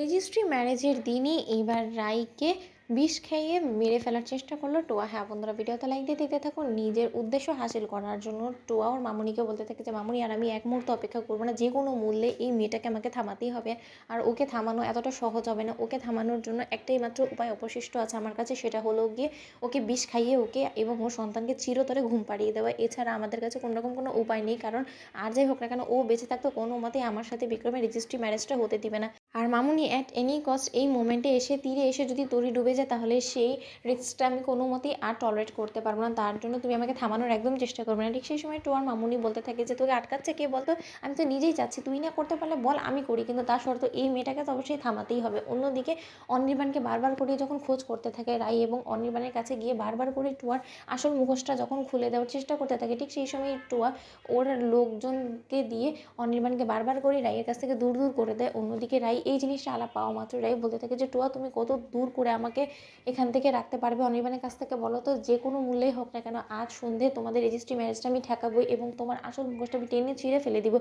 Registry ম্যারেজের দিনই এবার রাইকে বিষ খাইয়ে মেরে ফেলার চেষ্টা করলো টোয়া। হ্যাঁ বন্ধুরা, ভিডিওতে লাইক দিয়ে দেখতে থাকুন। নিজের উদ্দেশ্য হাসিল করার জন্য টোয়া ওর মামুনিকে বলতে থাকে যে মামুনি আর আমি এক মুহূর্ত অপেক্ষা করবো না, যে কোনো মূল্যে এই মেয়েটাকে আমাকে থামাতেই হবে। আর ওকে থামানো এতটা সহজ হবে না। ওকে থামানোর জন্য একটাই মাত্র উপায় অবশিষ্ট আছে আমার কাছে, সেটা হলো গিয়ে ওকে বিষ খাইয়ে ওকে এবং ওর সন্তানকে চিরতরে ঘুম পাড়িয়ে দেওয়া। এছাড়া আমাদের কাছে কোনোরকম কোনো উপায় নেই, কারণ আর যাই হোক না কেন ও বেঁচে থাকতো কোনো মতেই আমার সাথে বিক্রমের রেজিস্ট্রি ম্যারেজটা হতে দিবে না। আর মামুনি অ্যাট এনি কস্ট এই মোমেন্টে এসে তীরে এসে যদি তরি ডুবে যায়, তাহলে সেই রিস্কটা আমি কোনো মতেই আর টলারেট করতে পারবো না। তার জন্য তুমি আমাকে থামানোর একদম চেষ্টা করবে না। ঠিক সেই সময় টোয়ার মামুনি বলতে থাকে যে তোকে আটকাচ্ছে কে বলতো, আমি তো নিজেই চাচ্ছি, তুই না করতে পারলে বল আমি করি, কিন্তু তার শর্ত এই মেয়েটাকে তো অবশ্যই থামাতেই হবে। অন্যদিকে অনির্বাণকে বারবার করে যখন খোঁজ করতে থাকে রাই, এবং অনির্বাণের কাছে গিয়ে বারবার করে টোয়ার আসল মুখোশটা যখন খুলে দেওয়ার চেষ্টা করতে থাকে, ঠিক সেই সময় টোয়া ওর লোকজনকে দিয়ে অনির্বাণকে বারবার করে রাইয়ের কাছ থেকে দূর দূর করে দেয়। অন্যদিকে রাই এই জিনিসটা আলাপ পাওয়া মাত্র রাই বলতে থাকে যে টোয়া তুমি কত দূর করে আমাকে এখান থেকে রাখতে পারবে অনির্বাণের কাছ থেকে, বলো তো, যে কোনো মূল্যেই হোক না কেন আজ সন্ধে তোমাদের রেজিস্ট্রি ম্যারেজটা আমি ঠেকাবো এবং তোমার আসল মুখোশটা আমি টেনে ছিঁড়ে ফেলে দিব।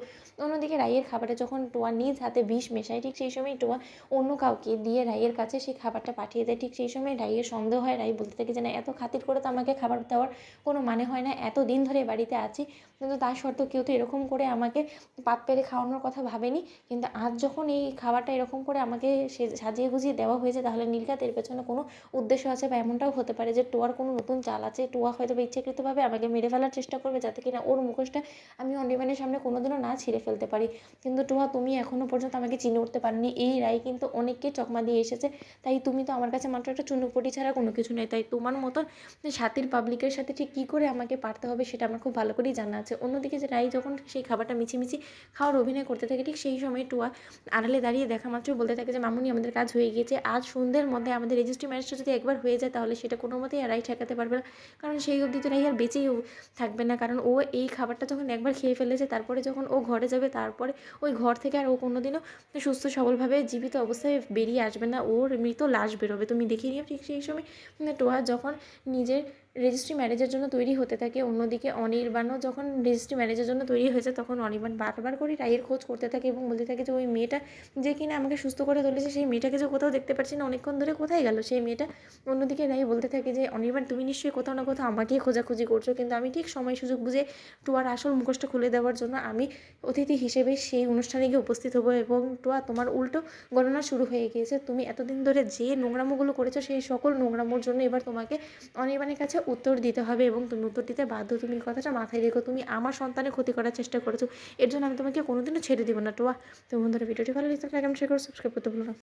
অন্যদিকে রাইয়ের খাবারে যখন টোয়া নিজ হাতে বিষ মেশায়, ঠিক সেই সময় টোয়া অন্য কাউকে দিয়ে রাইয়ের কাছে সেই খাবারটা পাঠিয়ে দেয়। ঠিক সেই সময় রাইয়ের সন্দেহ হয়। রাই বলতে থাকে যে না, এত খাতির করে তো আমাকে খাবার দেওয়ার কোনো মানে হয় না, এত দিন ধরে বাড়িতে আছি কিন্তু তার সত্ত্বেও কেউ তো এরকম করে আমাকে পাত পেরে খাওয়ানোর কথা ভাবেনি। কিন্তু আজ যখন এই খাবারটা এরকম করে আমাকে সাজিয়ে গুজিয়ে দেওয়া হয়েছে, তাহলে নির্ঘাত এর পেছনে কোনো উদ্দেশ্য আছে, বা এমনটাও হতে পারে যে টোয়ার কোনো নতুন চাল আছে। টোয়া হয়তো বা ইচ্ছাকৃতভাবে আমাকে মেরে ফেলার চেষ্টা করবে, যাতে কিনা ওর মুখোশটা আমি অনির্বাণের সামনে কোনোদিনও না ছিঁড়ে ফেলতে পারি। কিন্তু টোয়া, তুমি এখনও পর্যন্ত আমাকে চিনে উঠতে পারোনি। এই রায় কিন্তু অনেককে চকমা দিয়ে এসেছে, তাই তুমি তো আমার কাছে মাত্র একটা চুনুপুটি ছাড়া কোনো কিছু নেই। তাই তোমার মতন সাতির পাবলিকের সাথে ঠিক কী করে আমাকে পারতে হবে সেটা আমার খুব ভালো করেই জানা আছে। অন্যদিকে যে রাই যখন সেই খাবারটা মিছিমিছি খাওয়ার অভিনয় করতে থাকে, ঠিক সেই সময় টোয়া আড়ালে দাঁড়িয়ে দেখা মাত্র বলতে থাকে যে মামুনি আমাদের কাজ হয়ে গিয়েছে, আজ সন্ধ্যের মধ্যে আমাদের রেজিস্ট্রি ম্যারেজটা যদি একবার হয়ে যায়, তাহলে সেটা কোনো মতেই রাই ঠেকাতে পারবে না। কারণ সেই অবধি তো রাই আর বেঁচেই থাকবে না, কারণ ও এই খাবারটা যখন একবার খেয়ে ফেলেছে, তারপরে যখন ও ঘরে যাবে, তারপরে ওই ঘর থেকে আর ও কোনোদিনও সুস্থ সবলভাবে জীবিত অবস্থায় বেরিয়ে আসবে না, ওর মৃত লাশ বেরোবে। তুমি দেখে নিও। ঠিক সেই সময় টোয়া যখন নিজের রেজিস্ট্রি ম্যারেজের জন্য তৈরি হতে থাকে, অন্যদিকে অনির্বাণও যখন রেজিস্ট্রি ম্যারেজের জন্য তৈরি হয়েছে, তখন অনির্বাণ বারবার করে রাইয়ের খোঁজ করতে থাকে এবং বলতে থাকে যে ওই মেয়েটা যে কিনা আমাকে সুস্থ করে তুলেছে, সেই মেয়েটাকে যে কোথাও দেখতে পাচ্ছি না অনেকক্ষণ ধরে, কোথায় গেল সেই মেয়েটা। অন্যদিকে রাই বলতে থাকে যে অনির্বাণ, তুমি নিশ্চয়ই কোথাও না কোথাও আমাকেই খোঁজাখুঁজি করছো, কিন্তু আমি ঠিক সময় সুযোগ বুঝে টোয়ার আসল মুখোশটা খুলে দেওয়ার জন্য আমি অতিথি হিসেবে সেই অনুষ্ঠানে গিয়ে উপস্থিত হবো। এবং টোয়া, তোমার উল্টো গণনা শুরু হয়ে গিয়েছে। তুমি এতদিন ধরে যে নোংরামোগুলো করেছো, সেই সকল নোংরামোর জন্য এবার তোমাকে অনির্বাণের কাছে উত্তর দিতে হবে, এবং তুমি উত্তর দিতে বাধ্য। তুমি কথাটা মাথায় রেখো, তুমি আমার সন্তানের ক্ষতি করার চেষ্টা করেছো, এর জন্য আমি তোমাকে কোনোদিনও ছেড়ে দিব না টোয়া। তো বন্ধুরা, ভিডিওটি ভালো লাগলে লাইক, কমেন্ট, শেয়ার করো, সাবস্ক্রাইব করতে ভুলো না।